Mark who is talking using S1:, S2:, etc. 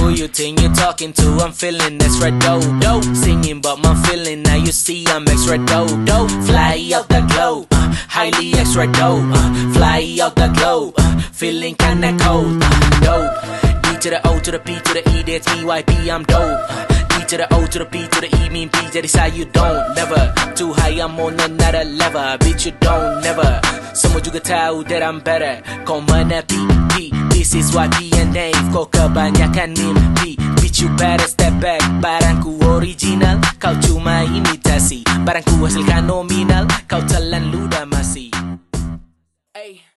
S1: Who you think you're talking to? I'm feeling extra dope. Singing about my feeling, now you see I'm extra dope. Fly out the globe, highly extra dope. Fly out the globe, feeling kinda cold. Dope. D to the O to the P to the E, that's PYP, I'm dope. D to the O to the P to the E, mean P, jadi saya you don't. Never too high, I'm on another level. Bitch, you don't never. Semua juga tahu that I'm better. Kau mana P, this is YP and Dave. Kau kebanyakan mimpi. Bitch, you better step back. Barangku original, kau cuma imitasi. Barangku hasilkan nominal, kau telan ludah masih.